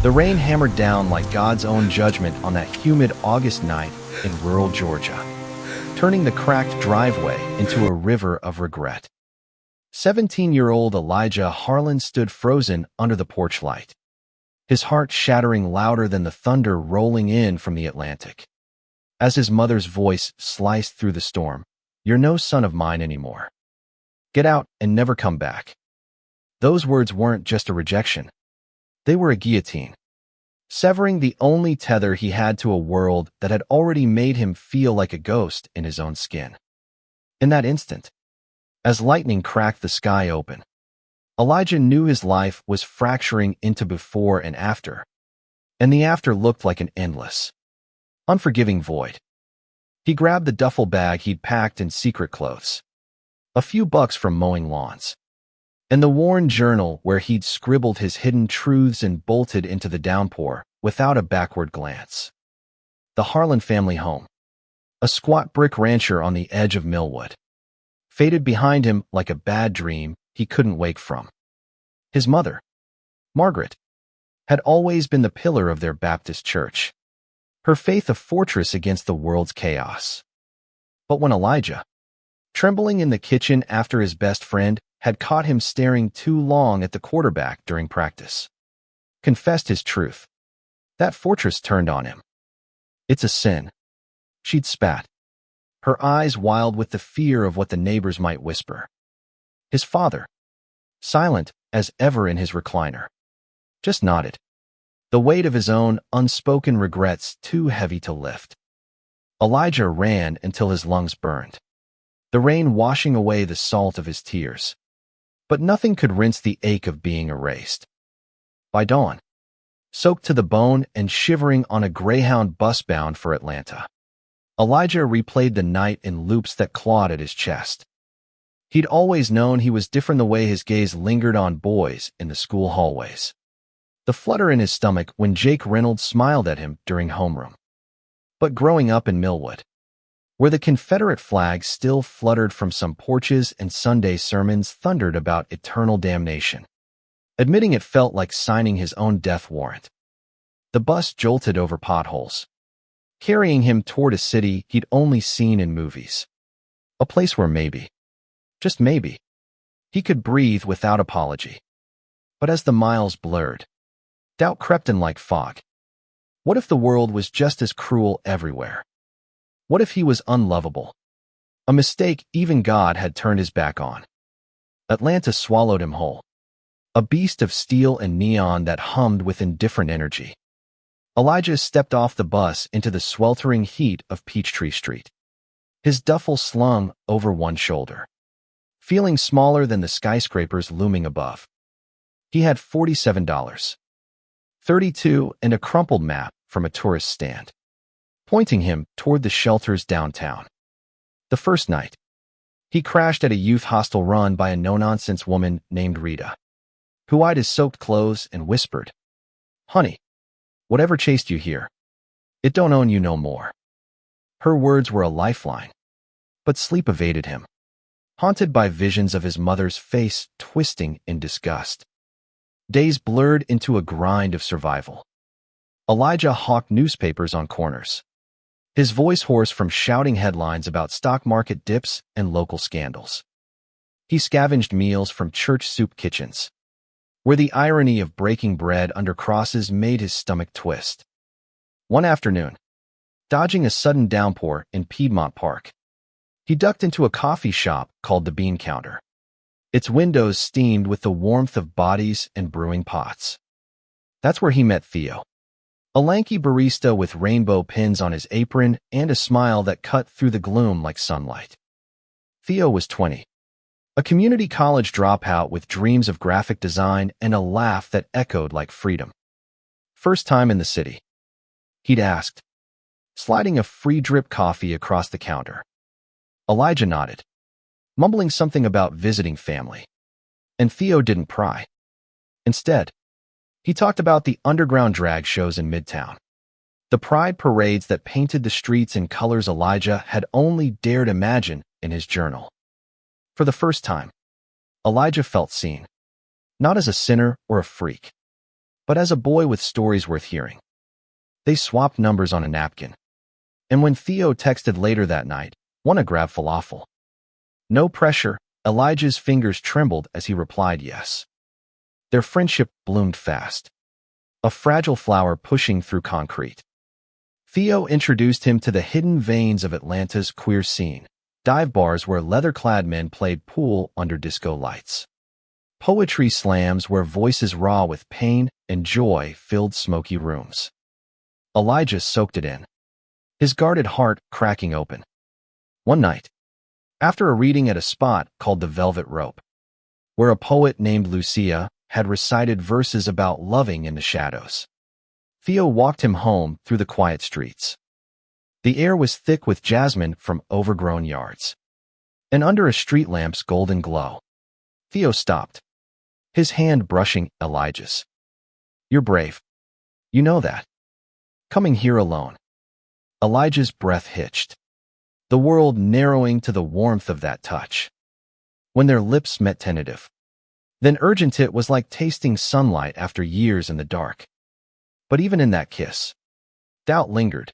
The rain hammered down like God's own judgment on that humid August night in rural Georgia, turning the cracked driveway into a river of regret. 17-year-old Elijah Harlan stood frozen under the porch light, his heart shattering louder than the thunder rolling in from the Atlantic. As his mother's voice sliced through the storm, "You're no son of mine anymore. Get out and never come back." Those words weren't just a rejection. They were a guillotine, severing the only tether he had to a world that had already made him feel like a ghost in his own skin. In that instant, as lightning cracked the sky open, Elijah knew his life was fracturing into before and after, and the after looked like an endless, unforgiving void. He grabbed the duffel bag he'd packed in secret clothes, a few bucks from mowing lawns, and the worn journal where he'd scribbled his hidden truths, and bolted into the downpour without a backward glance. The Harlan family home, a squat brick rancher on the edge of Millwood, faded behind him like a bad dream he couldn't wake from. His mother, Margaret, had always been the pillar of their Baptist church, her faith a fortress against the world's chaos. But when Elijah, trembling in the kitchen after his best friend had caught him staring too long at the quarterback during practice, confessed his truth, that fortress turned on him. "It's a sin," she'd spat, her eyes wild with the fear of what the neighbors might whisper. His father, silent as ever in his recliner, just nodded, the weight of his own unspoken regrets too heavy to lift. Elijah ran until his lungs burned, the rain washing away the salt of his tears. But nothing could rinse the ache of being erased. By dawn, soaked to the bone and shivering on a Greyhound bus bound for Atlanta, Elijah replayed the night in loops that clawed at his chest. He'd always known he was different, the way his gaze lingered on boys in the school hallways, the flutter in his stomach when Jake Reynolds smiled at him during homeroom. But growing up in Millwood, where the Confederate flag still fluttered from some porches and Sunday sermons thundered about eternal damnation, admitting it felt like signing his own death warrant. The bus jolted over potholes, carrying him toward a city he'd only seen in movies, a place where maybe, just maybe, he could breathe without apology. But as the miles blurred, doubt crept in like fog. What if the world was just as cruel everywhere? What if he was unlovable? A mistake even God had turned his back on. Atlanta swallowed him whole, a beast of steel and neon that hummed with indifferent energy. Elijah stepped off the bus into the sweltering heat of Peachtree Street, his duffel slung over one shoulder, feeling smaller than the skyscrapers looming above. He had $47, 32, and a crumpled map from a tourist stand, pointing him toward the shelters downtown. The first night, he crashed at a youth hostel run by a no-nonsense woman named Rita, who eyed his soaked clothes and whispered, "Honey, whatever chased you here, it don't own you no more." Her words were a lifeline, but sleep evaded him, haunted by visions of his mother's face twisting in disgust. Days blurred into a grind of survival. Elijah hawked newspapers on corners, his voice hoarse from shouting headlines about stock market dips and local scandals. He scavenged meals from church soup kitchens, where the irony of breaking bread under crosses made his stomach twist. One afternoon, dodging a sudden downpour in Piedmont Park, he ducked into a coffee shop called the Bean Counter, its windows steamed with the warmth of bodies and brewing pots. That's where he met Theo, a lanky barista with rainbow pins on his apron and a smile that cut through the gloom like sunlight. Theo was 20, a community college dropout with dreams of graphic design and a laugh that echoed like freedom. First time in the city, he'd asked, sliding a free drip coffee across the counter. Elijah nodded, mumbling something about visiting family, and Theo didn't pry. Instead, he talked about the underground drag shows in Midtown, the pride parades that painted the streets in colors Elijah had only dared imagine in his journal. For the first time, Elijah felt seen, not as a sinner or a freak, but as a boy with stories worth hearing. They swapped numbers on a napkin. And when Theo texted later that night, "Wanna grab falafel?" No pressure, Elijah's fingers trembled as he replied yes. Their friendship bloomed fast. A fragile flower pushing through concrete. Theo introduced him to the hidden veins of Atlanta's queer scene, dive bars where leather-clad men played pool under disco lights. Poetry slams where voices raw with pain and joy filled smoky rooms. Elijah soaked it in, his guarded heart cracking open. One night, after a reading at a spot called the Velvet Rope, where a poet named Lucia had recited verses about loving in the shadows, Theo walked him home through the quiet streets. The air was thick with jasmine from overgrown yards. And under a street lamp's golden glow, Theo stopped, his hand brushing Elijah's. "You're brave. You know that. Coming here alone." Elijah's breath hitched, the world narrowing to the warmth of that touch. When their lips met tentative, then urgent, it was like tasting sunlight after years in the dark. But even in that kiss, doubt lingered.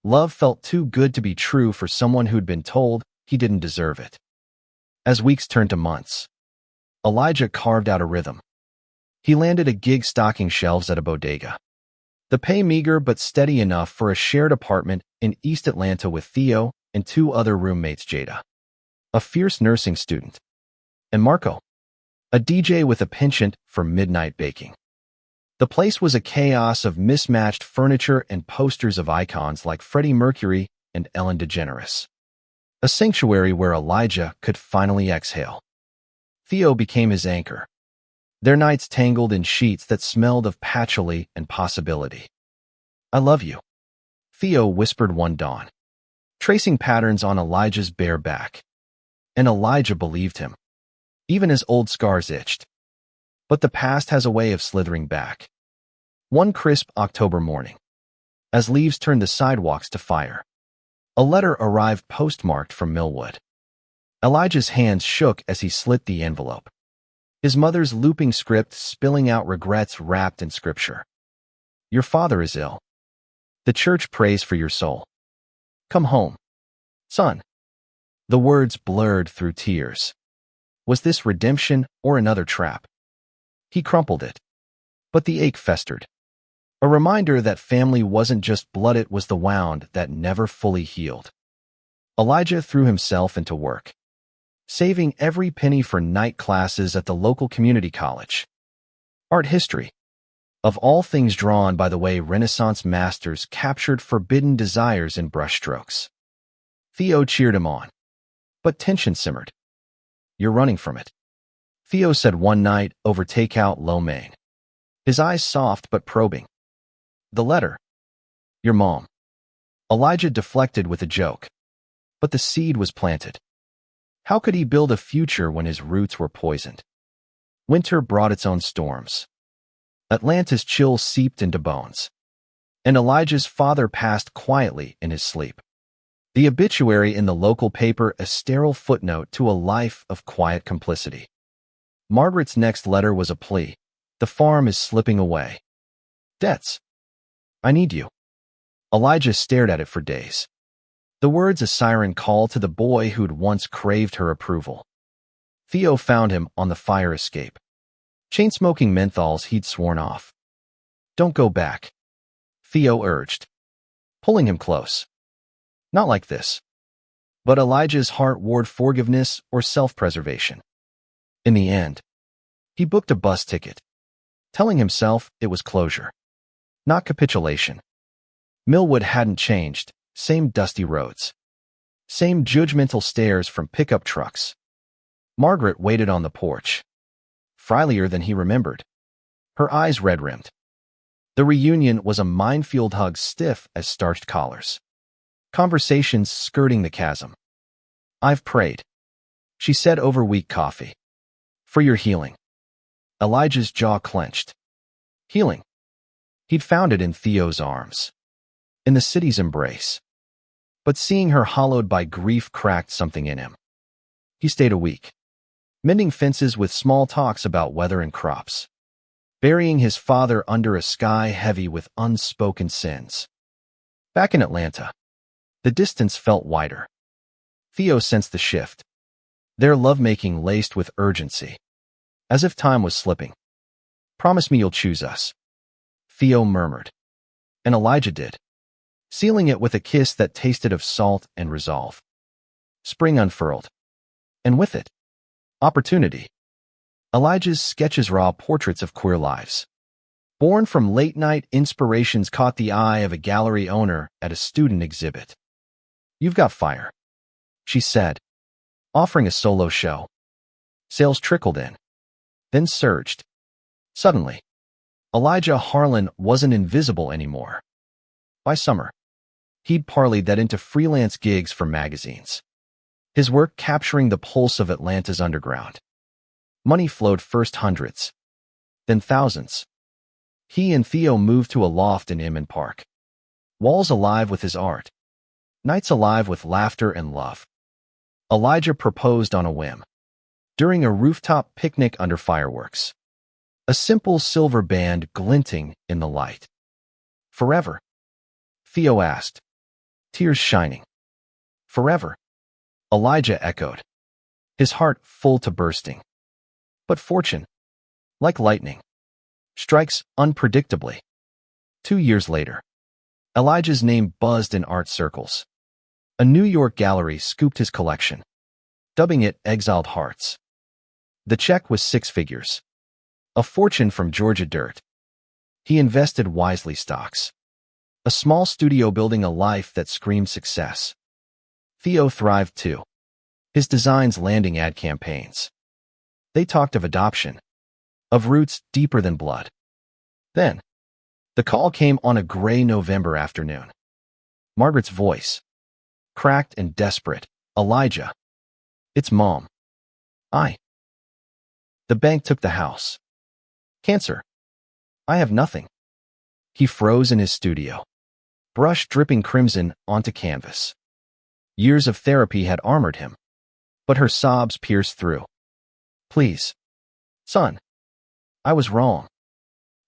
Love felt too good to be true for someone who'd been told he didn't deserve it. As weeks turned to months, Elijah carved out a rhythm. He landed a gig stocking shelves at a bodega. The pay meager but steady enough for a shared apartment in East Atlanta with Theo and two other roommates, Jada, a fierce nursing student, and Marco, a DJ with a penchant for midnight baking. The place was a chaos of mismatched furniture and posters of icons like Freddie Mercury and Ellen DeGeneres. A sanctuary where Elijah could finally exhale. Theo became his anchor. Their nights tangled in sheets that smelled of patchouli and possibility. "I love you," Theo whispered one dawn, tracing patterns on Elijah's bare back. And Elijah believed him, even as old scars itched. But the past has a way of slithering back. One crisp October morning, as leaves turned the sidewalks to fire, a letter arrived postmarked from Millwood. Elijah's hands shook as he slit the envelope, his mother's looping script spilling out regrets wrapped in scripture. "Your father is ill. The church prays for your soul. Come home, son." The words blurred through tears. Was this redemption or another trap? He crumpled it, but the ache festered. A reminder that family wasn't just blood, it was the wound that never fully healed. Elijah threw himself into work, saving every penny for night classes at the local community college. Art history, of all things, drawn by the way Renaissance masters captured forbidden desires in brushstrokes. Theo cheered him on, but tension simmered. "You're running from it," Theo said one night over takeout lo mein, his eyes soft but probing. "The letter. Your mom." Elijah deflected with a joke, but the seed was planted. How could he build a future when his roots were poisoned? Winter brought its own storms. Atlanta's chill seeped into bones, and Elijah's father passed quietly in his sleep. The obituary in the local paper a sterile footnote to a life of quiet complicity. Margaret's next letter was a plea. "The farm is slipping away. Debts. I need you." Elijah stared at it for days. The words a siren call to the boy who'd once craved her approval. Theo found him on the fire escape, chain-smoking menthols he'd sworn off. "Don't go back," Theo urged, pulling him close. "Not like this." But Elijah's heart warred forgiveness or self-preservation. In the end, he booked a bus ticket, telling himself it was closure, not capitulation. Millwood hadn't changed, same dusty roads, same judgmental stares from pickup trucks. Margaret waited on the porch, friendlier than he remembered, her eyes red-rimmed. The reunion was a minefield hug stiff as starched collars. Conversations skirting the chasm. "I've prayed," she said over weak coffee, "for your healing." Elijah's jaw clenched. Healing. He'd found it in Theo's arms, in the city's embrace. But seeing her hollowed by grief cracked something in him. He stayed a week, mending fences with small talks about weather and crops. burying his father under a sky heavy with unspoken sins. Back in Atlanta, the distance felt wider. Theo sensed the shift, their lovemaking laced with urgency, as if time was slipping. "Promise me you'll choose us," Theo murmured. And Elijah did, sealing it with a kiss that tasted of salt and resolve. Spring unfurled, and with it, opportunity. Elijah's sketches raw portraits of queer lives, born from late-night inspirations, caught the eye of a gallery owner at a student exhibit. "You've got fire," she said, offering a solo show. Sales trickled in, then surged. Suddenly, Elijah Harlan wasn't invisible anymore. By summer, he'd parlayed that into freelance gigs for magazines, his work capturing the pulse of Atlanta's underground. Money flowed, first hundreds, then thousands. He and Theo moved to a loft in Inman Park, walls alive with his art, nights alive with laughter and love. Elijah proposed on a whim, during a rooftop picnic under fireworks, a simple silver band glinting in the light. "Forever?" Theo asked, tears shining. "Forever," Elijah echoed, his heart full to bursting. But fortune, like lightning, strikes unpredictably. 2 years later, Elijah's name buzzed in art circles. A New York gallery scooped his collection, dubbing it Exiled Hearts. The check was 6 figures, a fortune from Georgia dirt. He invested wisely: stocks, a small studio, building a life that screamed success. Theo thrived too, his designs landing ad campaigns. They talked of adoption, of roots deeper than blood. Then, the call came on a gray November afternoon. Margaret's voice, cracked and desperate. "Elijah, it's Mom. The bank took the house. Cancer. I have nothing." He froze in his studio, brush dripping crimson onto canvas. Years of therapy had armored him, but her sobs pierced through. "Please, son, I was wrong.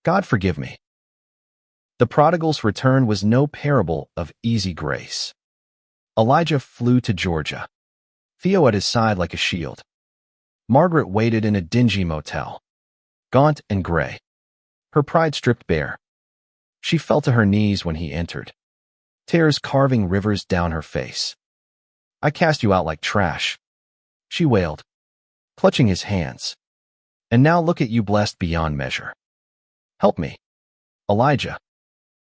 God forgive me." The prodigal's return was no parable of easy grace. Elijah flew to Georgia, Theo at his side like a shield. Margaret waited in a dingy motel, gaunt and gray, her pride stripped bare. She fell to her knees when he entered, tears carving rivers down her face. "I cast you out like trash," she wailed, clutching his hands. "And now look at you, blessed beyond measure. Help me, Elijah,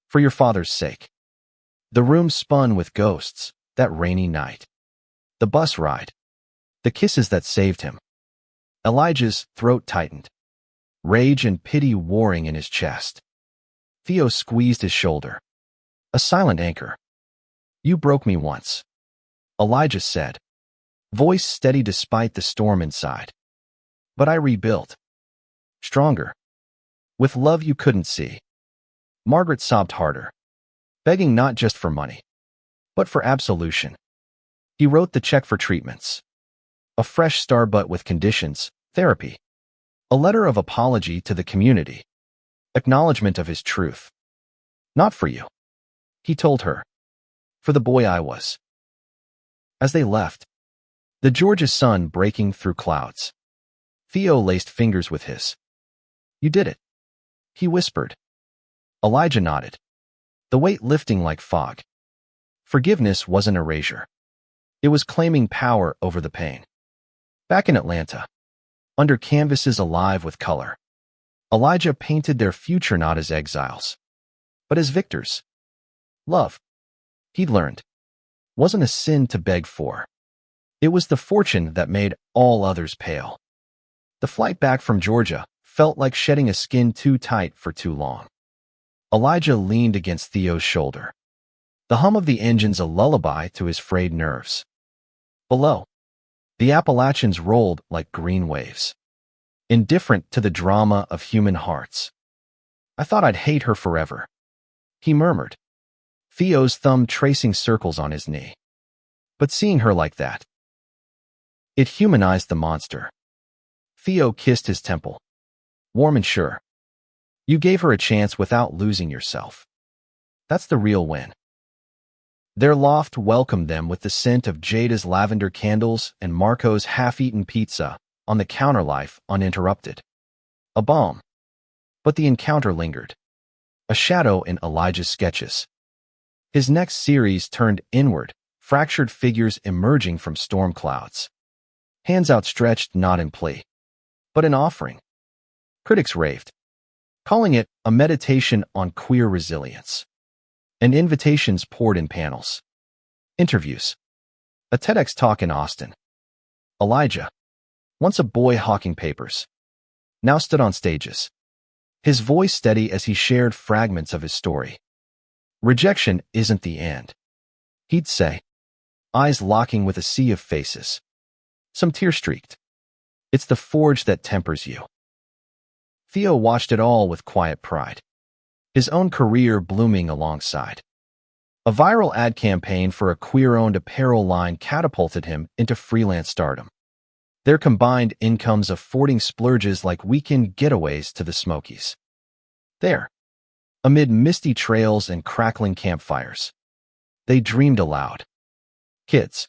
for your father's sake." The room spun with ghosts, that rainy night, the bus ride, the kisses that saved him. Elijah's throat tightened, rage and pity warring in his chest. Theo squeezed his shoulder, a silent anchor. "You broke me once," Elijah said, voice steady despite the storm inside. "But I rebuilt, stronger, with love you couldn't see." Margaret sobbed harder, begging not just for money, but for absolution. He wrote the check for treatments, a fresh start but with conditions: therapy, a letter of apology to the community, acknowledgement of his truth. "Not for you," he told her, "for the boy I was." As they left, the Georgia sun breaking through clouds, Theo laced fingers with his. "You did it," he whispered. Elijah nodded, the weight lifting like fog. Forgiveness wasn't erasure. It was claiming power over the pain. Back in Atlanta, under canvases alive with color, Elijah painted their future not as exiles, but as victors. Love, he'd learned, wasn't a sin to beg for. It was the fortune that made all others pale. The flight back from Georgia felt like shedding a skin too tight for too long. Elijah leaned against Theo's shoulder, the hum of the engines a lullaby to his frayed nerves. Below, the Appalachians rolled like green waves, indifferent to the drama of human hearts. "I thought I'd hate her forever," he murmured, Theo's thumb tracing circles on his knee. "But seeing her like that, it humanized the monster." Theo kissed his temple, warm and sure. You gave her a chance without losing yourself. That's the real win. Their loft welcomed them with the scent of Jada's lavender candles and Marco's half-eaten pizza on the counter, life uninterrupted. A balm. But the encounter lingered. A shadow in Elijah's sketches. His next series turned inward, fractured figures emerging from storm clouds. Hands outstretched not in plea, but in offering. Critics raved, calling it a meditation on queer resilience. And invitations poured in panels. Interviews. A TEDx talk in Austin. Elijah, once a boy hawking papers, now stood on stages. His voice steady as he shared fragments of his story. Rejection isn't the end, he'd say, eyes locking with a sea of faces. Some tear-streaked. It's the forge that tempers you. Theo watched it all with quiet pride, his own career blooming alongside. A viral ad campaign for a queer-owned apparel line catapulted him into freelance stardom. Their combined incomes affording splurges like weekend getaways to the Smokies. There, amid misty trails and crackling campfires, they dreamed aloud. Kids.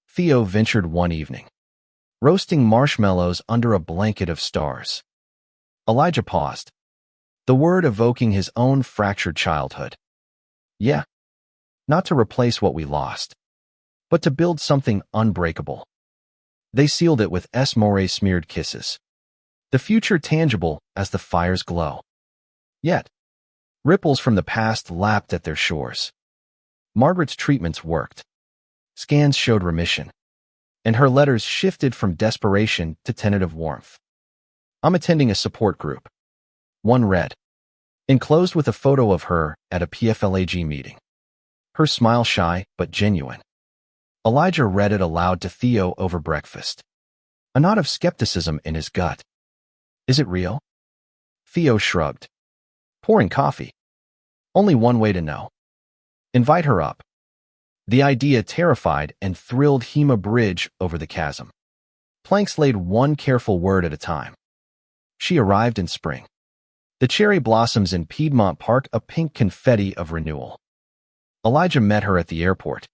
Theo ventured one evening, roasting marshmallows under a blanket of stars. Elijah paused, the word evoking his own fractured childhood. Yeah, not to replace what we lost, but to build something unbreakable. They sealed it with Esmore-smeared kisses, the future tangible as the fire's glow. Yet, ripples from the past lapped at their shores. Margaret's treatments worked. Scans showed remission, and her letters shifted from desperation to tentative warmth. I'm attending a support group. One read, enclosed with a photo of her at a PFLAG meeting. Her smile shy but genuine. Elijah read it aloud to Theo over breakfast. A knot of skepticism in his gut. Is it real? Theo shrugged. Pouring coffee. Only one way to know. Invite her up. The idea terrified and thrilled him a bridge over the chasm. Planks laid one careful word at a time. She arrived in spring. The cherry blossoms in Piedmont Park a pink confetti of renewal. Elijah met her at the airport.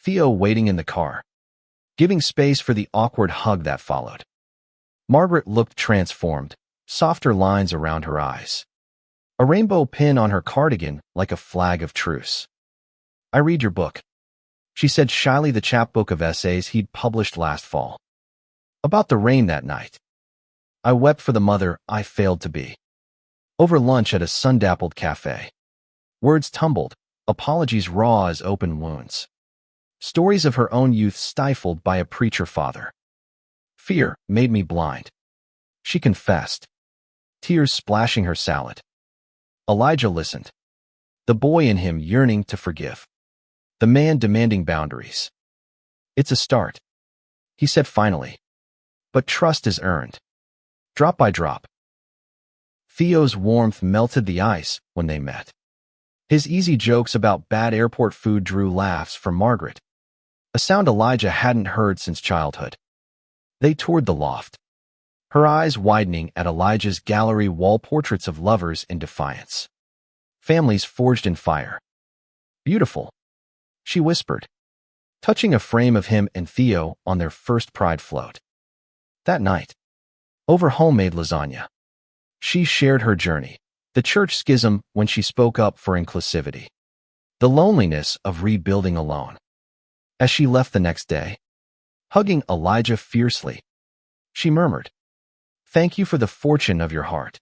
Theo waiting in the car, giving space for the awkward hug that followed. Margaret looked transformed, softer lines around her eyes. A rainbow pin on her cardigan like a flag of truce. I read your book, she said shyly, the chapbook of essays he'd published last fall. About the rain that night. I wept for the mother I failed to be. Over lunch at a sun-dappled cafe. Words tumbled, apologies raw as open wounds. Stories of her own youth stifled by a preacher father. Fear made me blind, she confessed, tears splashing her salad. Elijah listened, the boy in him yearning to forgive, the man demanding boundaries. It's a start, he said finally, but trust is earned, drop by drop. Theo's warmth melted the ice when they met. His easy jokes about bad airport food drew laughs from Margaret, a sound Elijah hadn't heard since childhood. They toured the loft, her eyes widening at Elijah's gallery wall portraits of lovers in defiance. Families forged in fire. Beautiful, she whispered, touching a frame of him and Theo on their first pride float. That night, over homemade lasagna, she shared her journey, the church schism when she spoke up for inclusivity, the loneliness of rebuilding alone. As she left the next day, hugging Elijah fiercely, she murmured, "Thank you for the fortune of your heart,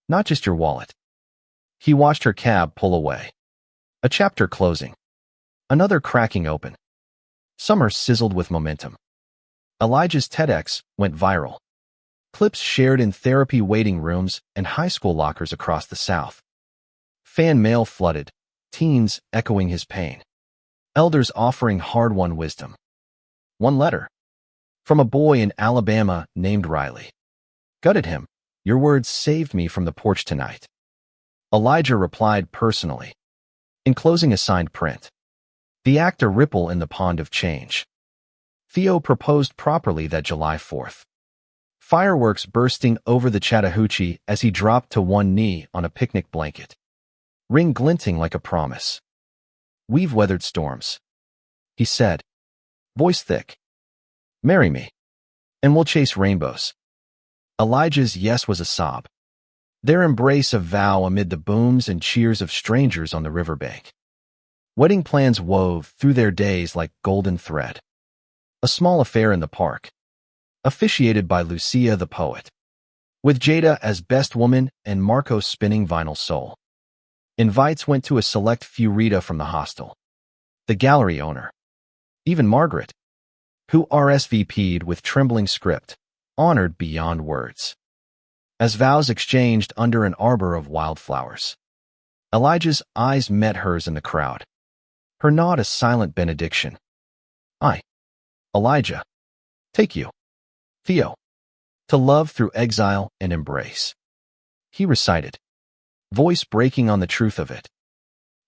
not just your wallet." He watched her cab pull away. A chapter closing, another cracking open. Summer sizzled with momentum. Elijah's TEDx went viral. Clips shared in therapy waiting rooms and high school lockers across the South. Fan mail flooded, teens echoing his pain. Elders offering hard-won wisdom. One letter, from a boy in Alabama named Riley. Gutted him, "Your words saved me from the porch tonight." Elijah replied personally, enclosing a signed print. The act a ripple in the pond of change. Theo proposed properly that July 4th. fireworks bursting over the Chattahoochee as he dropped to one knee on a picnic blanket. Ring glinting like a promise. "We've weathered storms," he said, voice thick. "Marry me, and we'll chase rainbows." Elijah's yes was a sob. Their embrace a vow amid the booms and cheers of strangers on the riverbank. Wedding plans wove through their days like golden thread. A small affair in the park, officiated by Lucia the poet, with Jada as best woman and Marco spinning vinyl soul. Invites went to a select few, Rita from the hostel, the gallery owner, even Margaret, who RSVP'd with trembling script, honored beyond words. As vows exchanged under an arbor of wildflowers, Elijah's eyes met hers in the crowd, her nod a silent benediction. "I, Elijah, take you, Theo, to love through exile and embrace," he recited, voice breaking on the truth of it.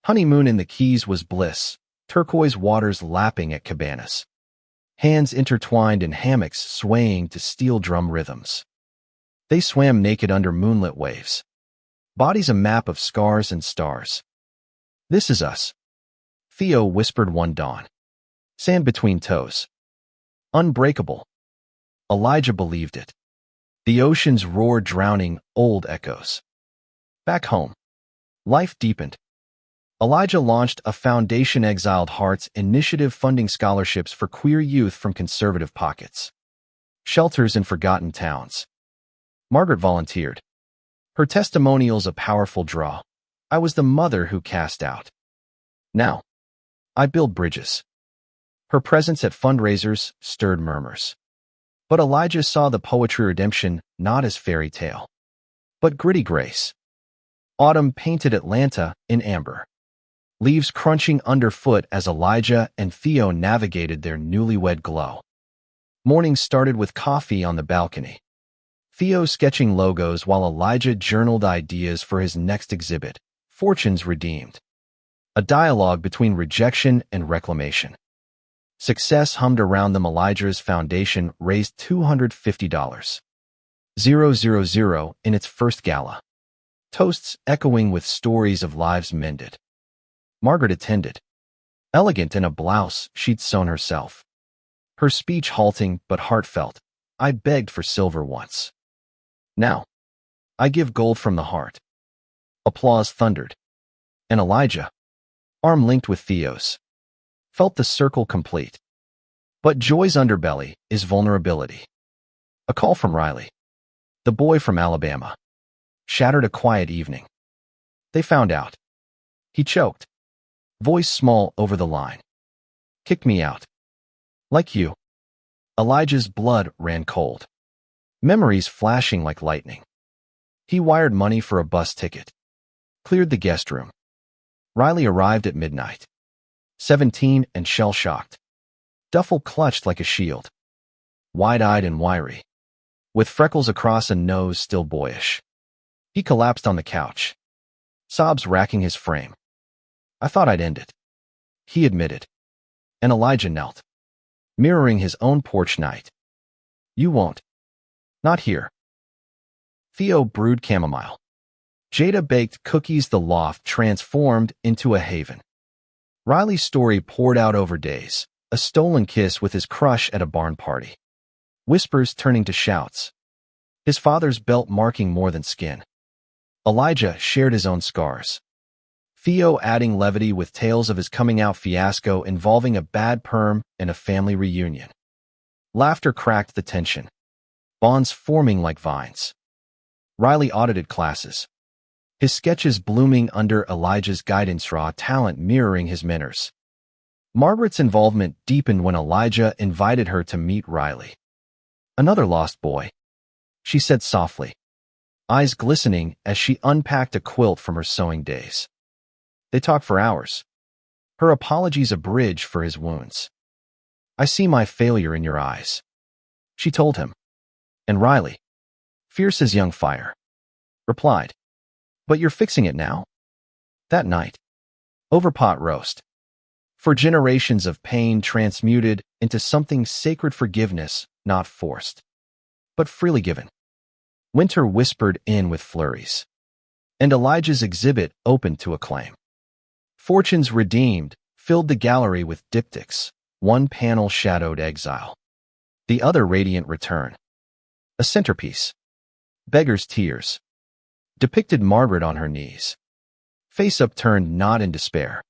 Honeymoon in the Keys was bliss, turquoise waters lapping at cabanas, hands intertwined in hammocks swaying to steel drum rhythms. They swam naked under moonlit waves, bodies a map of scars and stars. "This is us," Theo whispered one dawn, sand between toes. Unbreakable. Elijah believed it. The ocean's roar drowning old echoes. Back home, life deepened. Elijah launched a Foundation Exiled Hearts initiative funding scholarships for queer youth from conservative pockets. Shelters in forgotten towns. Margaret volunteered. Her testimonial's a powerful draw. "I was the mother who cast out. Now, I build bridges." Her presence at fundraisers stirred murmurs. But Elijah saw the poetry redemption not as fairy tale, but gritty grace. Autumn painted Atlanta in amber, leaves crunching underfoot as Elijah and Theo navigated their newlywed glow. Mornings started with coffee on the balcony, Theo sketching logos while Elijah journaled ideas for his next exhibit, Fortunes Redeemed. A dialogue between rejection and reclamation. Success hummed around them. Elijah's foundation raised $250,000 in its first gala. Toasts echoing with stories of lives mended. Margaret attended, elegant in a blouse she'd sewn herself. Her speech halting but heartfelt. "I begged for silver once. Now, I give gold from the heart." Applause thundered. And Elijah, arm linked with Theo's, felt the circle complete. But joy's underbelly is vulnerability. A call from Riley, the boy from Alabama, shattered a quiet evening. They found out. He choked, voice small over the line. "Kicked me out. Like you." Elijah's blood ran cold, memories flashing like lightning. He wired money for a bus ticket, cleared the guest room. Riley arrived at midnight, 17 and shell-shocked, duffel clutched like a shield, wide-eyed and wiry, with freckles across a nose still boyish. He collapsed on the couch, sobs racking his frame. "I thought I'd end it," he admitted, and Elijah knelt, mirroring his own porch night. "You won't. Not here." Theo brewed chamomile. Jada baked cookies. The loft transformed into a haven. Riley's story poured out over days, a stolen kiss with his crush at a barn party, whispers turning to shouts, his father's belt marking more than skin. Elijah shared his own scars, Theo adding levity with tales of his coming-out fiasco involving a bad perm and a family reunion. Laughter cracked the tension, bonds forming like vines. Riley audited classes, his sketches blooming under Elijah's guidance, raw talent mirroring his manners. Margaret's involvement deepened when Elijah invited her to meet Riley. "Another lost boy," she said softly, eyes glistening as she unpacked a quilt from her sewing days. They talked for hours, her apologies a bridge for his wounds. "I see my failure in your eyes," she told him. And Riley, fierce as young fire, replied, "But you're fixing it now." That night, over pot roast, for generations of pain transmuted into something sacred, forgiveness, not forced. but freely given. Winter whispered in with flurries, and Elijah's exhibit opened to acclaim. Fortunes redeemed filled the gallery with diptychs. One panel shadowed exile, the other radiant return. A centerpiece, beggar's tears, depicted Margaret on her knees, face upturned not in despair,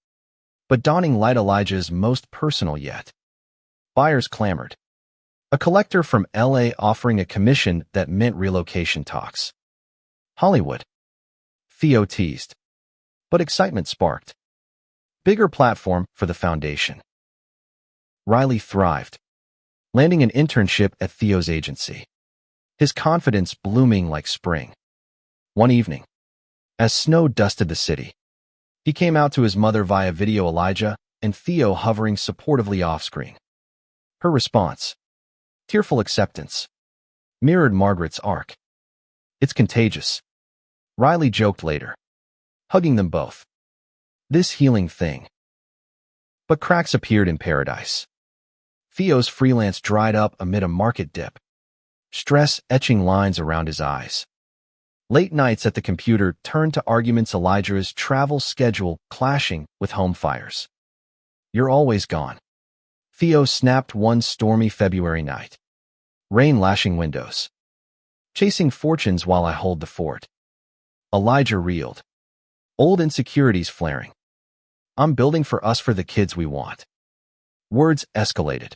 but dawning light. Elijah's most personal yet. Buyers clamored. A collector from LA offering a commission that meant relocation talks. Hollywood. Theo teased. But excitement sparked. Bigger platform for the foundation. Riley thrived, landing an internship at Theo's agency, his confidence blooming like spring. One evening, as snow dusted the city, he came out to his mother via video. Elijah and Theo hovering supportively off-screen. Her response, tearful acceptance, mirrored Margaret's arc. It's contagious, Riley joked later, hugging them both. This healing thing. But cracks appeared in paradise. Theo's freelance dried up amid a market dip, stress etching lines around his eyes. Late nights at the computer turned to arguments. Elijah's travel schedule clashing with home fires. You're always gone, Theo snapped one stormy February night. Rain lashing windows. Chasing fortunes while I hold the fort. Elijah reeled. Old insecurities flaring. I'm building for us, for the kids we want. Words escalated.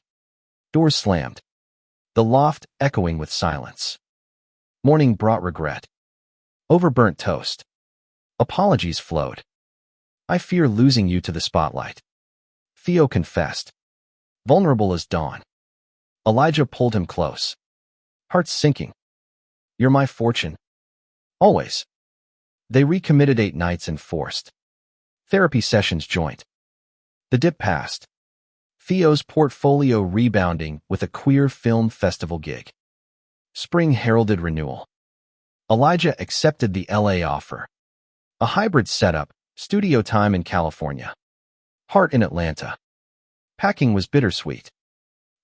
Doors slammed. The loft echoing with silence. Morning brought regret. Overburnt toast. Apologies flowed. I fear losing you to the spotlight, Theo confessed. Vulnerable as dawn. Elijah pulled him close. Heart sinking. You're my fortune. Always. They recommitted 8 nights and forced therapy sessions joint. The dip passed. Theo's portfolio rebounding with a queer film festival gig. Spring heralded renewal. Elijah accepted the LA offer. A hybrid setup, studio time in California. Heart in Atlanta. Packing was bittersweet.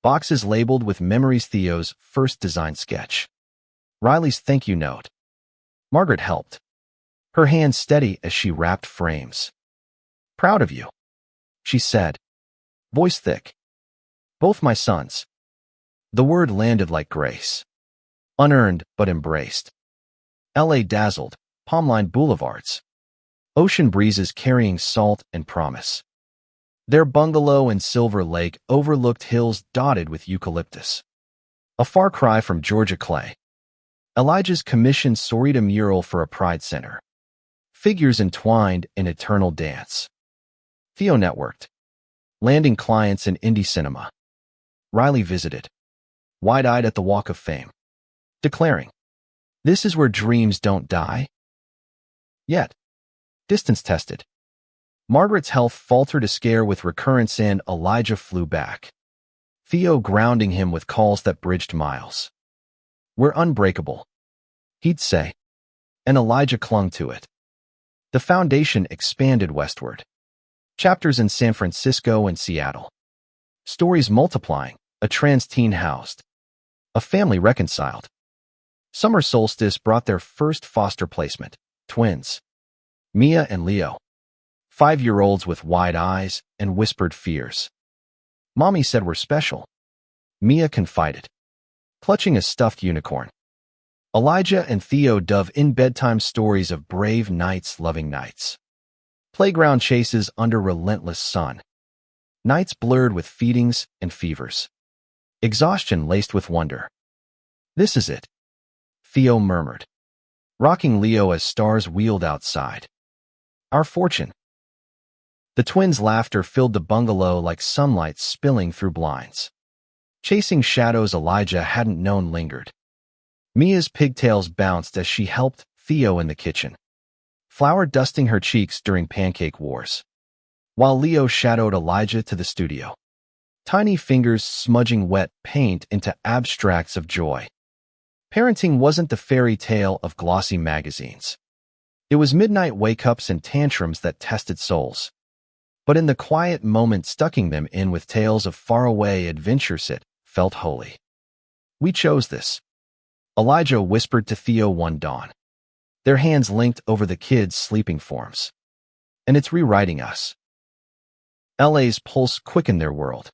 Boxes labeled with memories. Theo's first design sketch. Riley's thank you note. Margaret helped. Her hand steady as she wrapped frames. Proud of you, she said. Voice thick. Both my sons. The word landed like grace. Unearned but embraced. LA dazzled, palm-lined boulevards. Ocean breezes carrying salt and promise. Their bungalow in Silver Lake overlooked hills dotted with eucalyptus. A far cry from Georgia clay. Elijah's commissioned Sorita mural for a pride center. Figures entwined in eternal dance. Theo networked. Landing clients in indie cinema. Riley visited. Wide-eyed at the Walk of Fame. Declaring, this is where dreams don't die. Yet, distance tested. Margaret's health faltered, a scare with recurrence, and Elijah flew back. Theo grounding him with calls that bridged miles. We're unbreakable, he'd say, and Elijah clung to it. The foundation expanded westward. Chapters in San Francisco and Seattle. Stories multiplying, a trans teen housed. A family reconciled. Summer solstice brought their first foster placement, twins. Mia and Leo. 5-year-olds with wide eyes and whispered fears. Mommy said we're special, Mia confided, clutching a stuffed unicorn. Elijah and Theo dove in bedtime stories of brave nights, loving nights. Playground chases under relentless sun. Nights blurred with feedings and fevers. Exhaustion laced with wonder. This is it, Theo murmured, rocking Leo as stars wheeled outside. Our fortune. The twins' laughter filled the bungalow like sunlight spilling through blinds. Chasing shadows Elijah hadn't known lingered. Mia's pigtails bounced as she helped Theo in the kitchen, flour dusting her cheeks during pancake wars, while Leo shadowed Elijah to the studio, tiny fingers smudging wet paint into abstracts of joy. Parenting wasn't the fairy tale of glossy magazines. It was midnight wake-ups and tantrums that tested souls. But in the quiet moment, stucking them in with tales of faraway adventures, it felt holy. We chose this, Elijah whispered to Theo one dawn, their hands linked over the kids' sleeping forms. And it's rewriting us. LA's pulse quickened their world.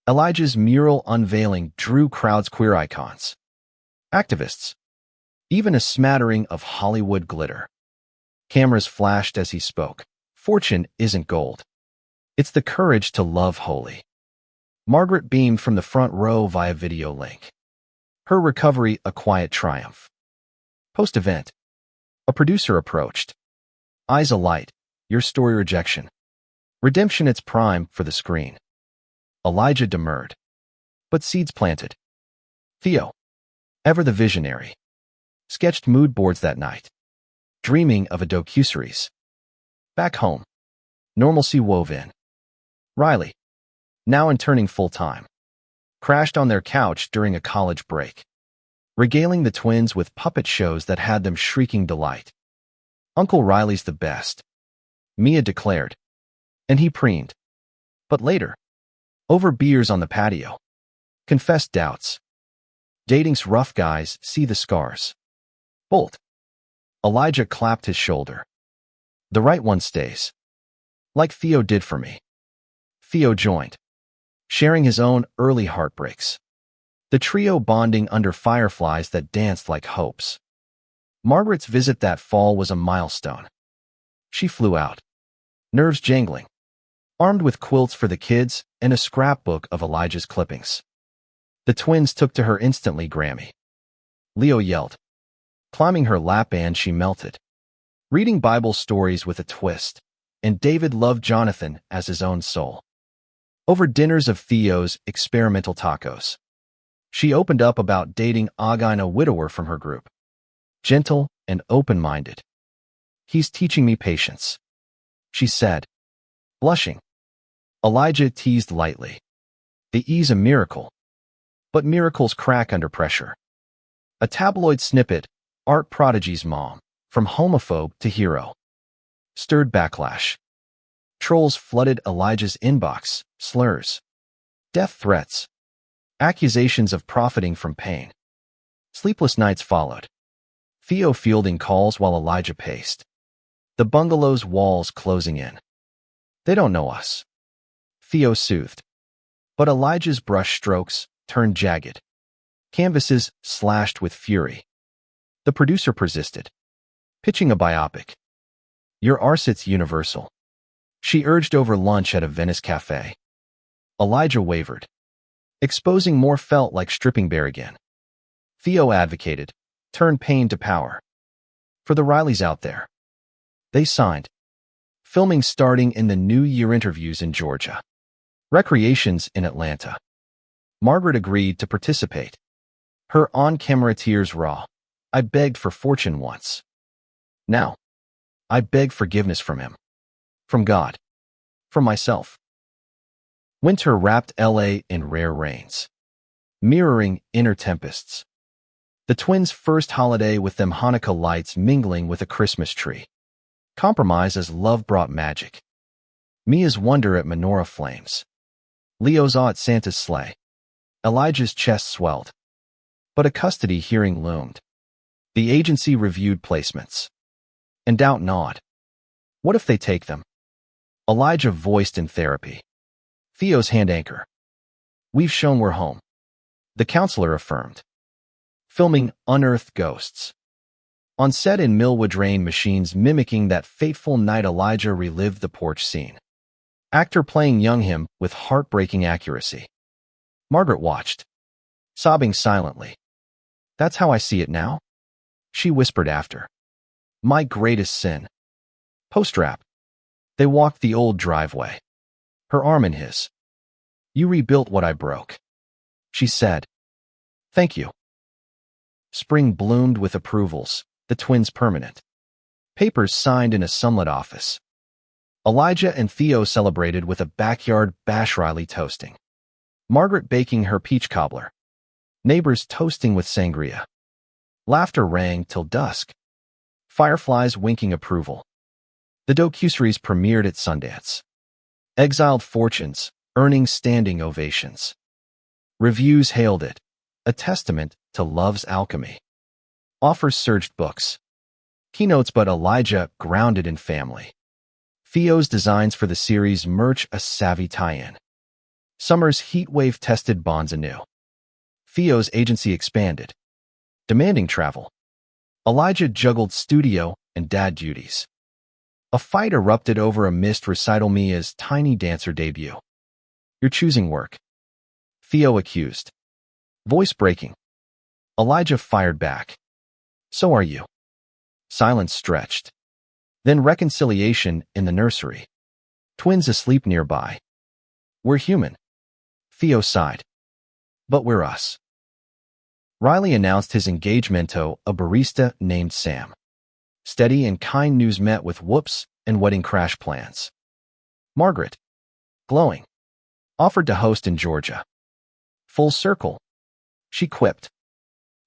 Elijah's mural unveiling drew crowds, queer icons, activists, even a smattering of Hollywood glitter. Cameras flashed as he spoke. Fortune isn't gold. It's the courage to love wholly. Margaret beamed from the front row via video link. Her recovery a quiet triumph. Post-event, a producer approached. Eyes alight, your story rejection. Redemption its prime for the screen. Elijah demurred. But seeds planted. Theo, ever the visionary, sketched mood boards that night, dreaming of a docuseries. Back home, normalcy wove in. Riley, now interning full-time, crashed on their couch during a college break, regaling the twins with puppet shows that had them shrieking delight. Uncle Riley's the best, Mia declared, and he preened. But later, over beers on the patio, confessed doubts. Dating's rough guys see the scars. Bolt. Elijah clapped his shoulder. The right one stays. Like Theo did for me. Theo joined, sharing his own early heartbreaks. The trio bonding under fireflies that danced like hopes. Margaret's visit that fall was a milestone. She flew out, nerves jangling, armed with quilts for the kids and a scrapbook of Elijah's clippings. The twins took to her instantly. Grammy. Leo yelled. Climbing her lap and she melted. Reading Bible stories with a twist, and David loved Jonathan as his own soul. Over dinners of Theo's experimental tacos, she opened up about dating Agine, a widower from her group. Gentle and open-minded. He's teaching me patience, she said, blushing. Elijah teased lightly. The ease a miracle. But miracles crack under pressure. A tabloid snippet, art prodigy's mom, from homophobe to hero, stirred backlash. Trolls flooded Elijah's inbox, slurs, death threats, accusations of profiting from pain. Sleepless nights followed. Theo fielding calls while Elijah paced. The bungalow's walls closing in. They don't know us, Theo soothed. But Elijah's brush strokes turned jagged. Canvases slashed with fury. The producer persisted, pitching a biopic. Your arsit's universal, she urged over lunch at a Venice cafe. Elijah wavered. Exposing more felt like stripping bare again. Theo advocated, turn pain to power. For the Rileys out there. They signed. Filming starting in the new year, interviews in Georgia. Recreations in Atlanta. Margaret agreed to participate. Her on-camera tears raw. I begged for fortune once. Now, I beg forgiveness from him. From God. From myself. Winter wrapped LA in rare rains, mirroring inner tempests. The twins' first holiday with them Hanukkah lights mingling with a Christmas tree. Compromise as love brought magic. Mia's wonder at menorah flames. Leo's awe at Santa's sleigh. Elijah's chest swelled. But a custody hearing loomed. The agency reviewed placements. And doubt gnawed. What if they take them? Elijah voiced in therapy. Theo's hand anchor. We've shown we're home. The counselor affirmed. Filming unearthed ghosts. On set in Millwood, rain machines mimicking that fateful night, Elijah relived the porch scene. Actor playing young him with heartbreaking accuracy. Margaret watched, sobbing silently. That's how I see it now? She whispered after. My greatest sin. Post-rap. They walked the old driveway. Her arm in his. You rebuilt what I broke, she said. Thank you. Spring bloomed with approvals, the twins permanent. Papers signed in a sunlit office. Elijah and Theo celebrated with a backyard bash, Riley toasting. Margaret baking her peach cobbler. Neighbors toasting with sangria. Laughter rang till dusk. Fireflies winking approval. The docuseries premiered at Sundance. Exiled fortunes, earning standing ovations. Reviews hailed it, a testament to Love's Alchemy. Offers surged books. Keynotes but Elijah grounded in family. Theo's designs for the series merch a savvy tie-in. Summer's heatwave tested bonds anew. Theo's agency expanded, demanding travel. Elijah juggled studio and dad duties. A fight erupted over a missed recital Mia's tiny dancer debut. "You're choosing work," Theo accused. Voice breaking. Elijah fired back. "So are you." Silence stretched. Then reconciliation in the nursery. Twins asleep nearby. "We're human," Theo sighed. "But we're us." Riley announced his engagement to a barista named Sam. Steady and kind news met with whoops and wedding crash plans. Margaret, glowing, offered to host in Georgia. "Full circle," she quipped,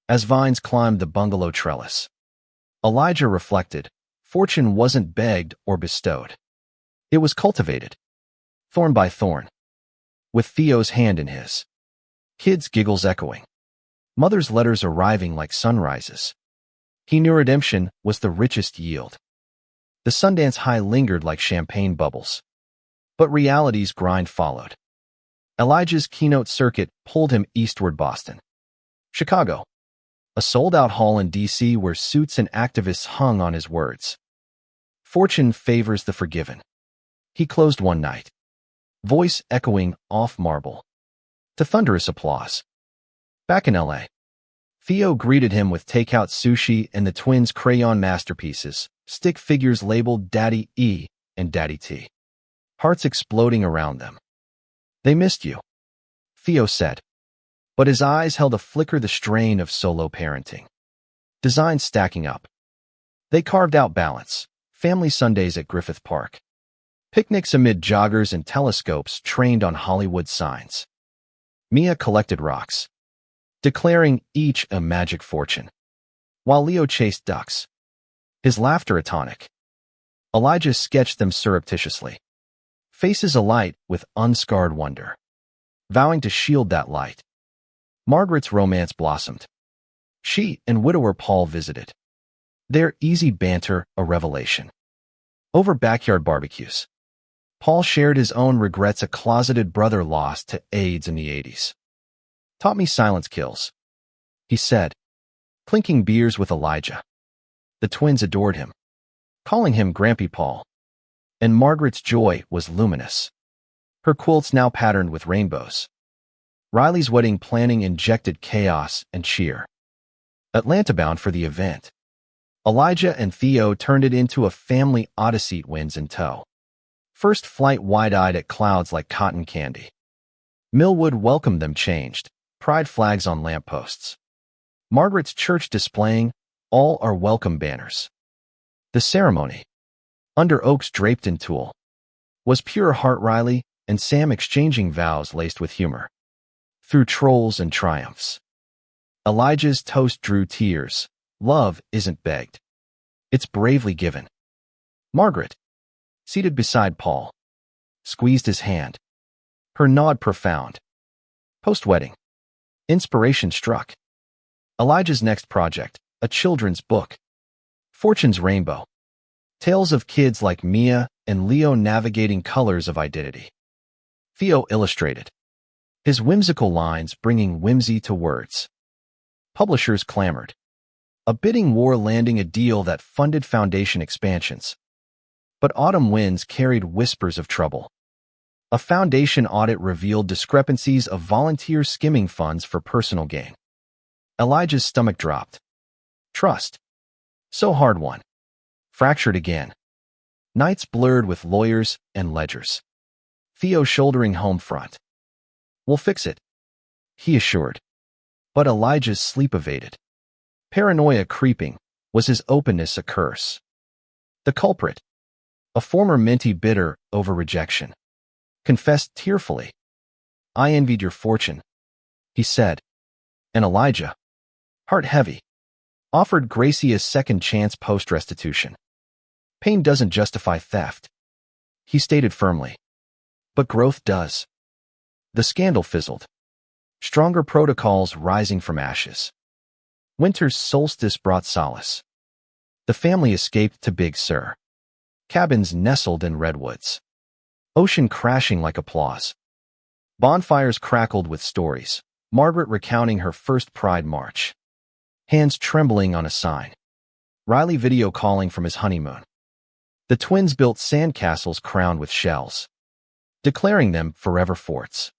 as vines climbed the bungalow trellis. Elijah reflected, fortune wasn't begged or bestowed. It was cultivated, thorn by thorn, with Theo's hand in his. Kids' giggles echoing. Mother's letters arriving like sunrises. He knew redemption was the richest yield. The Sundance high lingered like champagne bubbles. But reality's grind followed. Elijah's keynote circuit pulled him eastward Boston. Chicago. A sold-out hall in D.C. where suits and activists hung on his words. Fortune favors the forgiven. He closed one night. Voice echoing off marble. To thunderous applause. Back in L.A., Theo greeted him with takeout sushi and the twins' crayon masterpieces, stick figures labeled Daddy E and Daddy T. Hearts exploding around them. "They missed you," Theo said. But his eyes held a flicker the strain of solo parenting. Designs stacking up. They carved out balance. Family Sundays at Griffith Park. Picnics amid joggers and telescopes trained on Hollywood signs. Mia collected rocks, declaring each a magic fortune, while Leo chased ducks, his laughter a tonic. Elijah sketched them surreptitiously, faces alight with unscarred wonder, vowing to shield that light. Margaret's romance blossomed. She and widower Paul visited. Their easy banter a revelation. Over backyard barbecues, Paul shared his own regrets a closeted brother lost to AIDS in the 80s. "Taught me silence kills," he said, clinking beers with Elijah. The twins adored him, calling him Grampy Paul. And Margaret's joy was luminous. Her quilts now patterned with rainbows. Riley's wedding planning injected chaos and cheer. Atlanta-bound for the event, Elijah and Theo turned it into a family odyssey, winds in tow. First flight wide-eyed at clouds like cotton candy. Millwood welcomed them changed, pride flags on lampposts. Margaret's church displaying "All are welcome" banners. The ceremony, under oaks draped in tulle, was pure heart. Riley and Sam exchanging vows laced with humor. Through trolls and triumphs. Elijah's toast drew tears. Love isn't begged. It's bravely given. Margaret, seated beside Paul, squeezed his hand. Her nod profound. Post-wedding, inspiration struck. Elijah's next project, a children's book. Fortune's Rainbow. Tales of kids like Mia and Leo navigating colors of identity. Theo illustrated, his whimsical lines bringing whimsy to words. Publishers clamored. A bidding war landing a deal that funded foundation expansions. But autumn winds carried whispers of trouble. A foundation audit revealed discrepancies of volunteers skimming funds for personal gain. Elijah's stomach dropped. Trust, so hard won, fractured again. Nights blurred with lawyers and ledgers. Theo shouldering home front. "We'll fix it," he assured. But Elijah's sleep evaded. Paranoia creeping. Was his openness a curse? The culprit, a former mentee bitter over rejection, confessed tearfully. "I envied your fortune," he said. And Elijah, heart heavy, offered Gracie a second chance post-restitution. "Pain doesn't justify theft," he stated firmly. "But growth does." The scandal fizzled. Stronger protocols rising from ashes. Winter's solstice brought solace. The family escaped to Big Sur. Cabins nestled in redwoods. Ocean crashing like applause. Bonfires crackled with stories. Margaret recounting her first Pride March. Hands trembling on a sign. Riley video calling from his honeymoon. The twins built sandcastles crowned with shells, declaring them forever forts.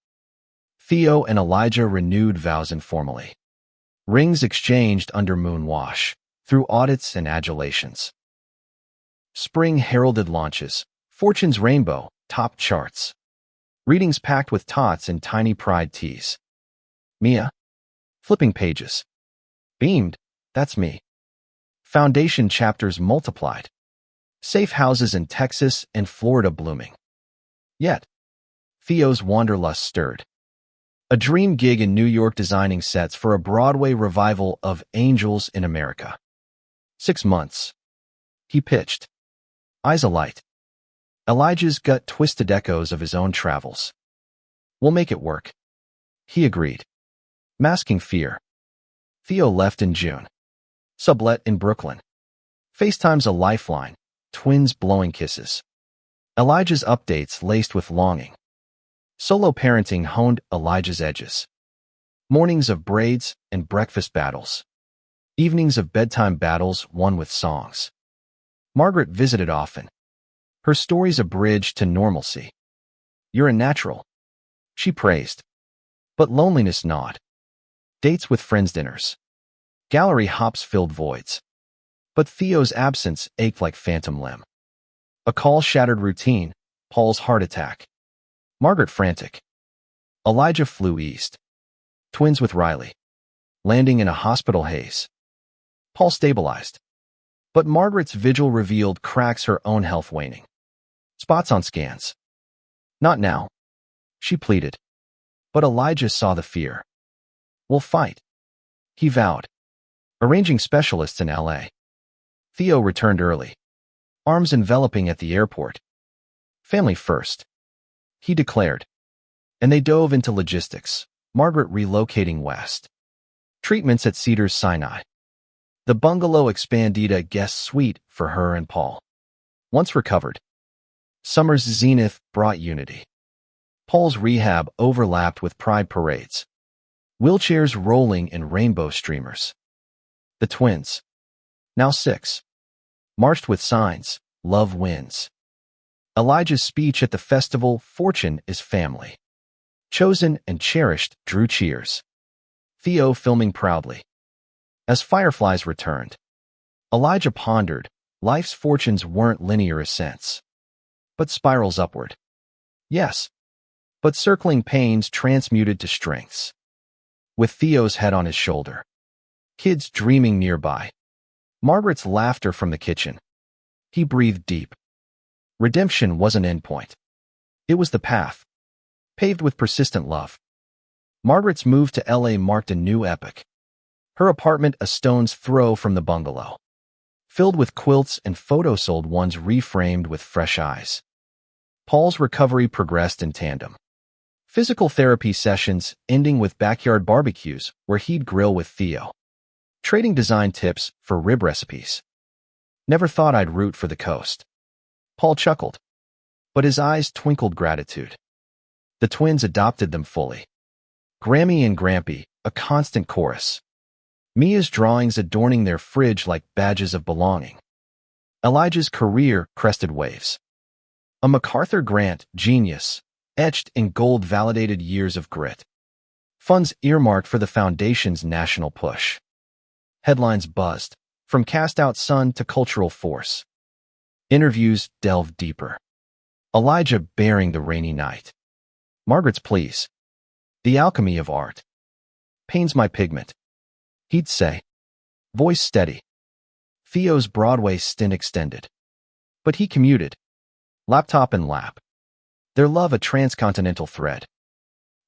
Theo and Elijah renewed vows informally. Rings exchanged under moon wash, through audits and adulations. Spring heralded launches. Fortune's rainbow topped charts. Readings packed with tots in tiny pride tees. Mia? Flipping pages. Beamed, that's me. Foundation chapters multiplied. Safe houses in Texas and Florida blooming. Yet, Theo's wanderlust stirred. A dream gig in New York designing sets for a Broadway revival of Angels in America. 6 months. He pitched. Eyes alight. Elijah's gut twisted echoes of his own travels. We'll make it work. He agreed. Masking fear. Theo left in June. Sublet in Brooklyn. FaceTime's a lifeline. Twins blowing kisses. Elijah's updates laced with longing. Solo parenting honed Elijah's edges. Mornings of braids and breakfast battles. Evenings of bedtime battles won with songs. Margaret visited often. Her stories a bridge to normalcy. You're a natural, she praised. But loneliness gnawed. Dates with friends dinners. Gallery hops filled voids. But Theo's absence ached like phantom limb. A call shattered routine, Paul's heart attack. Margaret frantic. Elijah flew east. Twins with Riley. Landing in a hospital haze. Paul stabilized. But Margaret's vigil revealed cracks, her own health waning. Spots on scans. Not now, she pleaded. But Elijah saw the fear. We'll fight, he vowed. Arranging specialists in L.A. Theo returned early. Arms enveloping at the airport. Family first, he declared. And they dove into logistics, Margaret relocating west. Treatments at Cedars Sinai. The bungalow expanded a guest suite for her and Paul. Once recovered. Summer's zenith brought unity. Paul's rehab overlapped with pride parades. Wheelchairs rolling in rainbow streamers. The twins, now 6, marched with signs, love wins. Elijah's speech at the festival, Fortune is family. Chosen and cherished, drew cheers. Theo filming proudly. As fireflies returned, Elijah pondered, life's fortunes weren't linear ascents, but spirals upward. Yes, but circling pains transmuted to strengths. With Theo's head on his shoulder. Kids dreaming nearby. Margaret's laughter from the kitchen. He breathed deep. Redemption was an endpoint. It was the path, paved with persistent love. Margaret's move to L.A. marked a new epoch. Her apartment a stone's throw from the bungalow. Filled with quilts and photo-sold ones reframed with fresh eyes. Paul's recovery progressed in tandem. Physical therapy sessions ending with backyard barbecues where he'd grill with Theo. Trading design tips for rib recipes. Never thought I'd root for the coast. Paul chuckled. But his eyes twinkled gratitude. The twins adopted them fully. Grammy and Grampy, a constant chorus. Mia's drawings adorning their fridge like badges of belonging. Elijah's career crested waves. A MacArthur Grant, genius, etched in gold-validated years of grit. Funds earmarked for the Foundation's national push. Headlines buzzed, from cast-out sun to cultural force. Interviews delved deeper. Elijah bearing the rainy night. Margaret's pleas. The alchemy of art. Pains my pigment, he'd say. Voice steady. Theo's Broadway stint extended. But he commuted. Laptop in lap. Their love a transcontinental thread.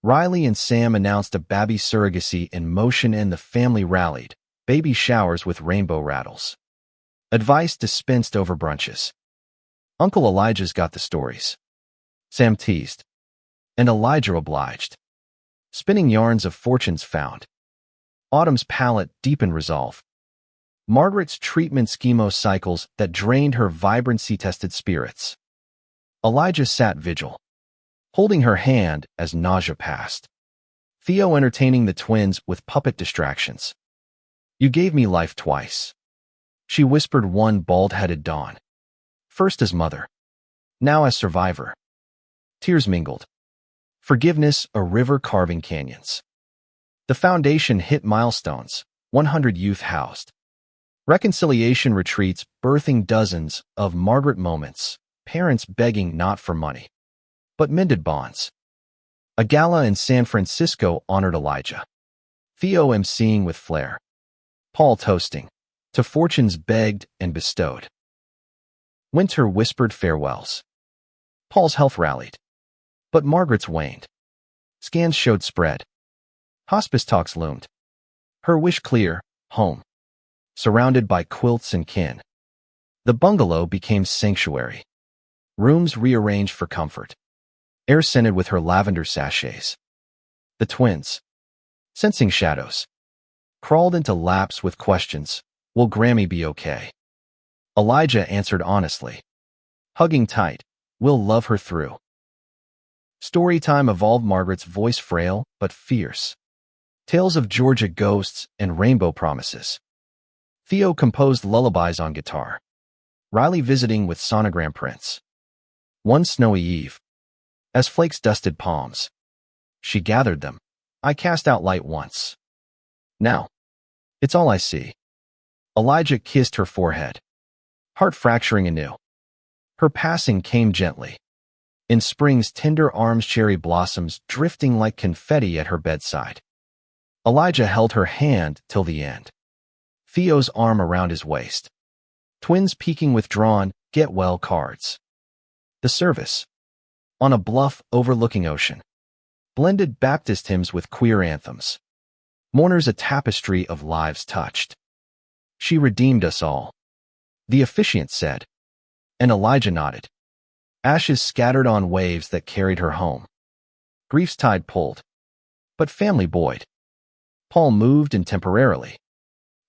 Riley and Sam announced a baby surrogacy in motion and the family rallied. Baby showers with rainbow rattles. Advice dispensed over brunches. Uncle Elijah's got the stories. Sam teased. And Elijah obliged. Spinning yarns of fortunes found. Autumn's palette deepened resolve. Margaret's treatment schemo cycles that drained her vibrancy-tested spirits. Elijah sat vigil, holding her hand as nausea passed. Theo entertaining the twins with puppet distractions. You gave me life twice, she whispered one bald-headed dawn. First as mother, now as survivor. Tears mingled. Forgiveness, a river carving canyons. The foundation hit milestones, 100 youth housed. Reconciliation retreats birthing dozens of Margaret moments, parents begging not for money, but mended bonds. A gala in San Francisco honored Elijah. Theo emceeing with flair. Paul toasting. To fortunes begged and bestowed. Winter whispered farewells. Paul's health rallied. But Margaret's waned. Scans showed spread. Hospice talks loomed. Her wish clear, home. Surrounded by quilts and kin. The bungalow became sanctuary. Rooms rearranged for comfort. Air scented with her lavender sachets. The twins, sensing shadows, crawled into laps with questions. Will Grammy be okay? Elijah answered honestly. Hugging tight, we'll love her through. Storytime evolved Margaret's voice frail but fierce. Tales of Georgia ghosts and rainbow promises. Theo composed lullabies on guitar. Riley visiting with sonogram prints. One snowy eve, as flakes dusted palms, she gathered them. I cast out light once. Now, it's all I see. Elijah kissed her forehead, heart fracturing anew. Her passing came gently. In spring's tender arms, cherry blossoms drifting like confetti at her bedside. Elijah held her hand till the end. Theo's arm around his waist. Twins peeking withdrawn, get well cards. The service. On a bluff overlooking ocean. Blended Baptist hymns with queer anthems. Mourners a tapestry of lives touched. She redeemed us all, the officiant said, and Elijah nodded. Ashes scattered on waves that carried her home. Grief's tide pulled, but family buoyed. Paul moved in temporarily,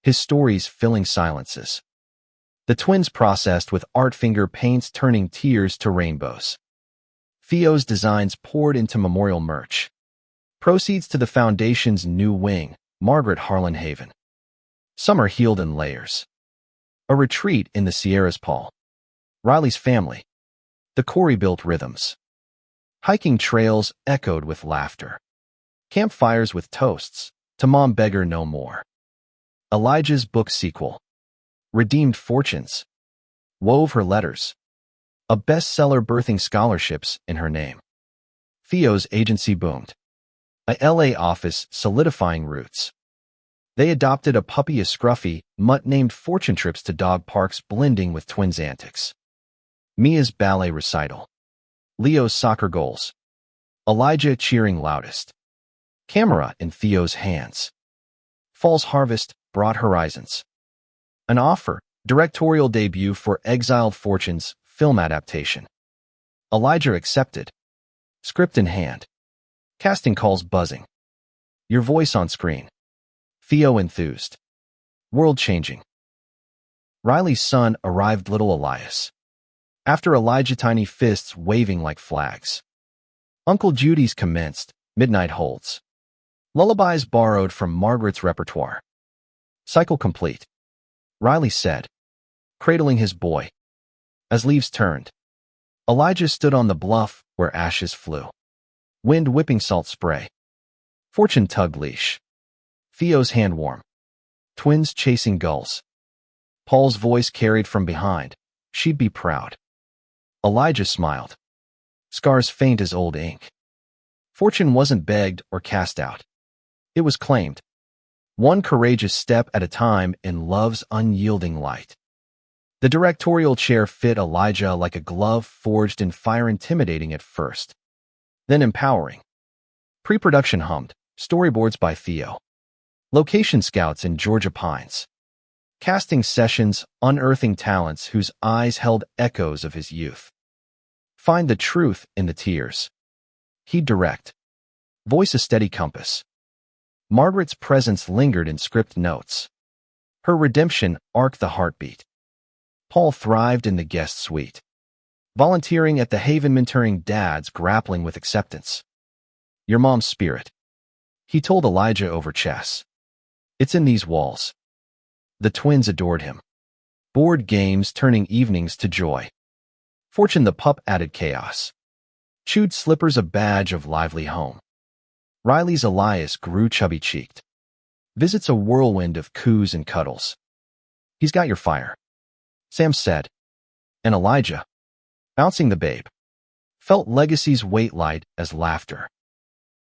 his stories filling silences. The twins processed with art finger paints turning tears to rainbows. Theo's designs poured into memorial merch. Proceeds to the foundation's new wing, Margaret Harlan Haven. Summer healed in layers. A retreat in the Sierras. Paul. Riley's family. The Corey-built rhythms. Hiking trails echoed with laughter. Campfires with toasts. To Mom Beggar No More. Elijah's book sequel. Redeemed fortunes. Wove her letters. A bestseller birthing scholarships in her name. Theo's agency boomed. A LA office solidifying roots. They adopted a puppy, a scruffy mutt named Fortune, trips to dog parks blending with twins' antics. Mia's ballet recital. Leo's soccer goals. Elijah cheering loudest. Camera in Theo's hands. Fall's harvest, broad horizons. An offer, directorial debut for Exiled Fortunes, film adaptation. Elijah accepted. Script in hand. Casting calls buzzing. Your voice on screen. Theo enthused. World-changing. Riley's son arrived, little Elias. After Elijah, tiny fists waving like flags. Uncle Judy's commenced, midnight holds. Lullabies borrowed from Margaret's repertoire. Cycle complete. Riley said, cradling his boy. As leaves turned, Elijah stood on the bluff where ashes flew. Wind whipping salt spray. Fortune tugged leash. Theo's hand warm. Twins chasing gulls. Paul's voice carried from behind. She'd be proud. Elijah smiled. Scars faint as old ink. Fortune wasn't begged or cast out. It was claimed. One courageous step at a time in love's unyielding light. The directorial chair fit Elijah like a glove forged in fire, intimidating at first, then empowering. Pre-production hummed, storyboards by Theo. Location scouts in Georgia pines. Casting sessions unearthing talents whose eyes held echoes of his youth. Find the truth in the tears. He'd direct. Voice a steady compass. Margaret's presence lingered in script notes. Her redemption arced the heartbeat. Paul thrived in the guest suite, volunteering at the Haven, mentoring dads grappling with acceptance. Your mom's spirit, he told Elijah over chess. It's in these walls. The twins adored him. Board games turning evenings to joy. Fortune the pup added chaos. Chewed slippers a badge of lively home. Riley's Elias grew chubby-cheeked. Visits a whirlwind of coos and cuddles. He's got your fire, Sam said. And Elijah, bouncing the babe, felt legacy's weight light as laughter.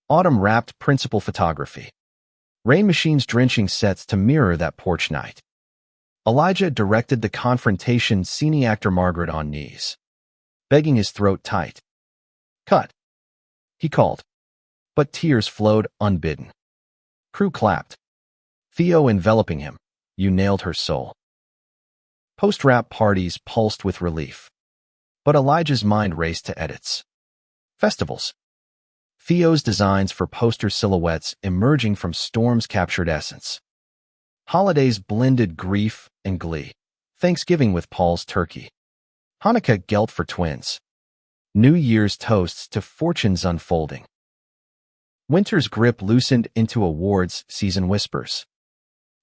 Autumn wrapped principal photography. Rain machines drenching sets to mirror that porch night. Elijah directed the confrontation, scene actor Margaret on knees, begging his throat tight. Cut, he called, but tears flowed unbidden. Crew clapped. Theo enveloping him, you nailed her soul. Post-rap parties pulsed with relief, but Elijah's mind raced to edits. Festivals. Theo's designs for poster silhouettes emerging from Storm's captured essence. Holidays blended grief and glee. Thanksgiving with Paul's turkey. Hanukkah gelt for twins. New Year's toasts to fortunes unfolding. Winter's grip loosened into awards season whispers.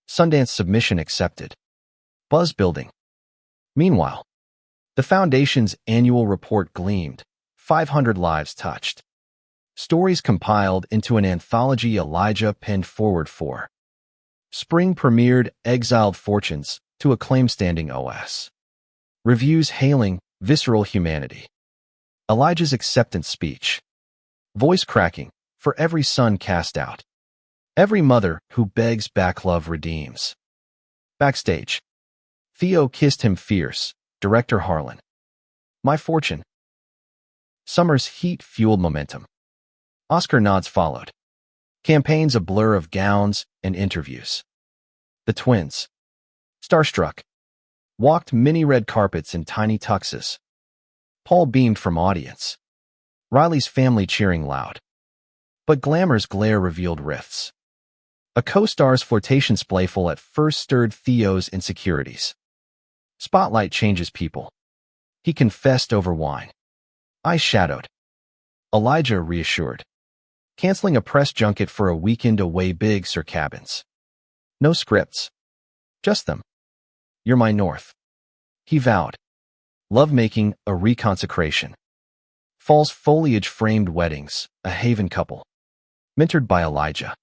Sundance submission accepted. Buzz building. Meanwhile, the Foundation's annual report gleamed, 500 lives touched. Stories compiled into an anthology Elijah penned forward for. Spring premiered Exiled Fortunes to acclaim standing OS. Reviews hailing visceral humanity. Elijah's acceptance speech. Voice cracking for every son cast out. Every mother who begs back love redeems. Backstage. Theo kissed him fierce, director Harlan. My fortune. Summer's heat-fueled momentum. Oscar nods followed. Campaigns a blur of gowns and interviews. The twins, starstruck, walked mini red carpets in tiny tuxes. Paul beamed from audience. Riley's family cheering loud. But glamour's glare revealed rifts. A co-star's flirtation playful at first stirred Theo's insecurities. Spotlight changes people. He confessed over wine. Eyes shadowed. Elijah reassured. Canceling a press junket for a weekend away, Big Sur cabins. No scripts. Just them. You're my north. He vowed. Lovemaking, a reconsecration. Fall's foliage-framed weddings, a Haven couple. Mentored by Elijah.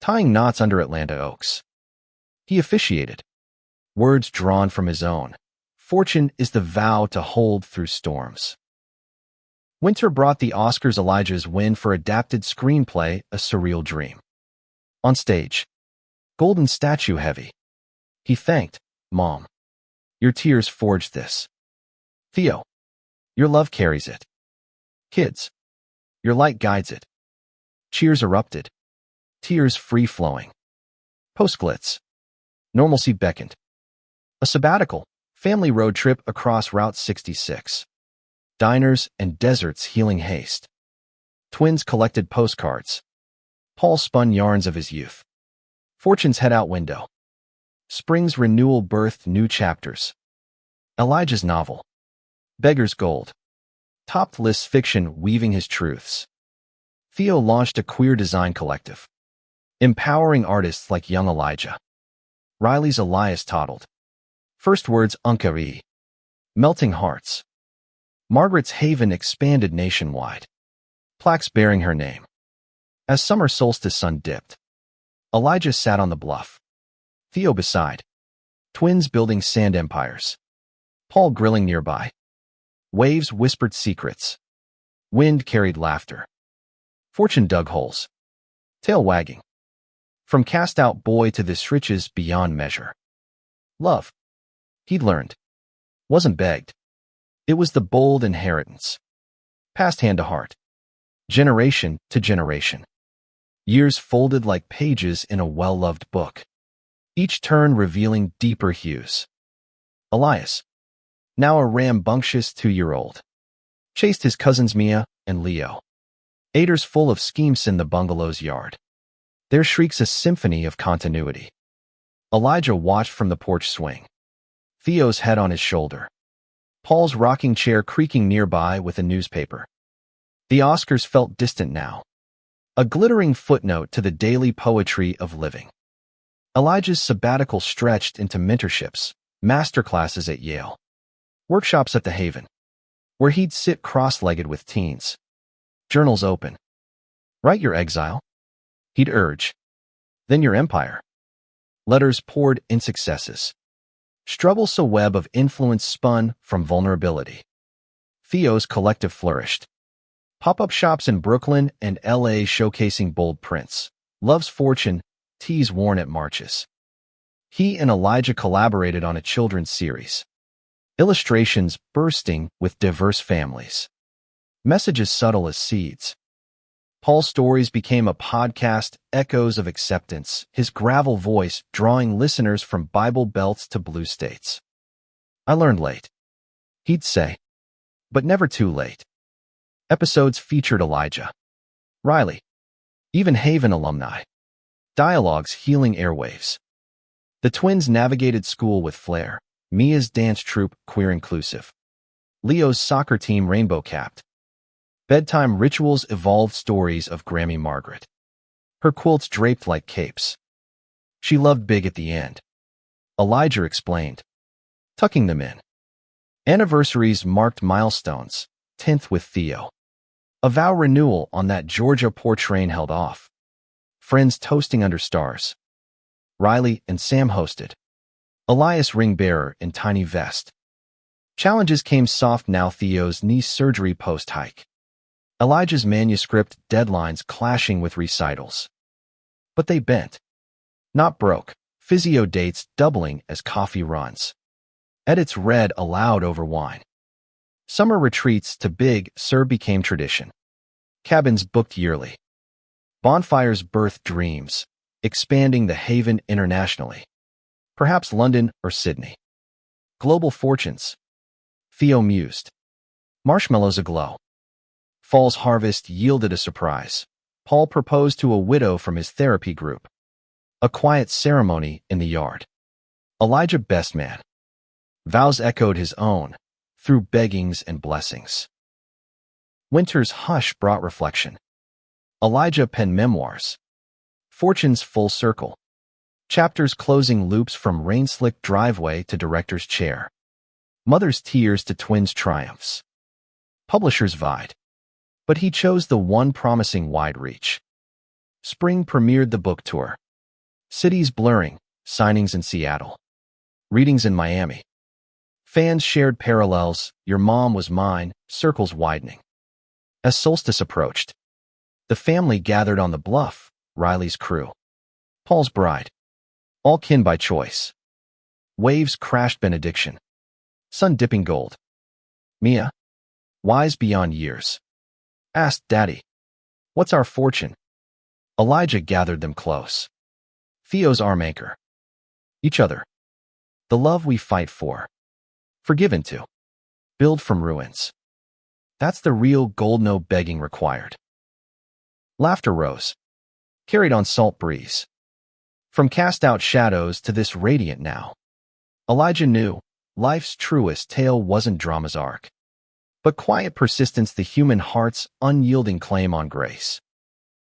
Tying knots under Atlanta oaks. He officiated. Words drawn from his own. Fortune is the vow to hold through storms. Winter brought the Oscars. Elijah's win for adapted screenplay, A Surreal Dream. On stage. Golden statue heavy. He thanked, Mom. Your tears forged this. Theo. Your love carries it. Kids. Your light guides it. Cheers erupted. Tears free-flowing. Post-glitz. Normalcy beckoned. A sabbatical, family road trip across Route 66. Diners and deserts healing haste. Twins collected postcards. Paul spun yarns of his youth. Fortune's head out window. Spring's renewal birthed new chapters. Elijah's novel. Beggar's Gold. Topped lists fiction weaving his truths. Theo launched a queer design collective. Empowering artists like young Elijah. Riley's Elias toddled. First words Unkari. Melting hearts. Margaret's Haven expanded nationwide. Plaques bearing her name. As summer solstice sun dipped, Elijah sat on the bluff. Theo beside. Twins building sand empires. Paul grilling nearby. Waves whispered secrets. Wind carried laughter. Fortune dug holes. Tail wagging. From cast-out boy to this riches beyond measure. Love, he'd learned, wasn't begged. It was the bold inheritance. Passed hand to heart. Generation to generation. Years folded like pages in a well-loved book. Each turn revealing deeper hues. Elias, now a rambunctious 2-year-old, chased his cousins Mia and Leo. Aiders full of schemes in the bungalow's yard. Their shrieks a symphony of continuity. Elijah watched from the porch swing, Theo's head on his shoulder, Paul's rocking chair creaking nearby with a newspaper. The Oscars felt distant now, a glittering footnote to the daily poetry of living. Elijah's sabbatical stretched into mentorships, masterclasses at Yale, workshops at the Haven, where he'd sit cross-legged with teens. Journals open. Write your exile, he'd urge. Then your empire. Letters poured in successes. Struggles a web of influence spun from vulnerability. Theo's collective flourished. Pop-up shops in Brooklyn and L.A. showcasing bold prints. Love's fortune, tees worn at marches. He and Elijah collaborated on a children's series. Illustrations bursting with diverse families. Messages subtle as seeds. Paul's stories became a podcast, echoes of acceptance, his gravel voice drawing listeners from Bible Belts to blue states. I learned late, he'd say, but never too late. Episodes featured Elijah, Riley, even Haven alumni. Dialogues healing airwaves. The twins navigated school with flair. Mia's dance troupe queer inclusive. Leo's soccer team rainbow-capped. Bedtime rituals evolved stories of Grammy Margaret. Her quilts draped like capes. She loved big at the end. Elijah explained, tucking them in. Anniversaries marked milestones, 10th with Theo. A vow renewal on that Georgia porch train held off. Friends toasting under stars. Riley and Sam hosted. Elias ring-bearer in tiny vest. Challenges came soft now Theo's knee surgery post-hike. Elijah's manuscript deadlines clashing with recitals. But they bent. Not broke. Physio dates doubling as coffee runs. Edits read aloud over wine. Summer retreats to Big Sur became tradition. Cabins booked yearly. Bonfires birthed dreams, expanding the Haven internationally. Perhaps London or Sydney. Global fortunes. Theo mused. Marshmallows aglow. Fall's harvest yielded a surprise. Paul proposed to a widow from his therapy group. A quiet ceremony in the yard. Elijah best man. Vows echoed his own, through beggings and blessings. Winter's hush brought reflection. Elijah penned memoirs. Fortune's full circle. Chapters closing loops from rain-slicked driveway to director's chair. Mother's tears to twins' triumphs. Publishers vied. But he chose the one promising wide reach. Spring premiered the book tour. Cities blurring, signings in Seattle. Readings in Miami. Fans shared parallels, your mom was mine, circles widening. As solstice approached, the family gathered on the bluff, Riley's crew. Paul's bride. All kin by choice. Waves crashed benediction. Sun dipping gold. Mia, wise beyond years, asked Daddy, what's our fortune? Elijah gathered them close. Theo's arm anchor. Each other. The love we fight for. Forgiven to. Build from ruins. That's the real gold, no begging required. Laughter rose. Carried on salt breeze. From cast-out shadows to this radiant now. Elijah knew life's truest tale wasn't drama's arc, but quiet persistence, the human heart's unyielding claim on grace.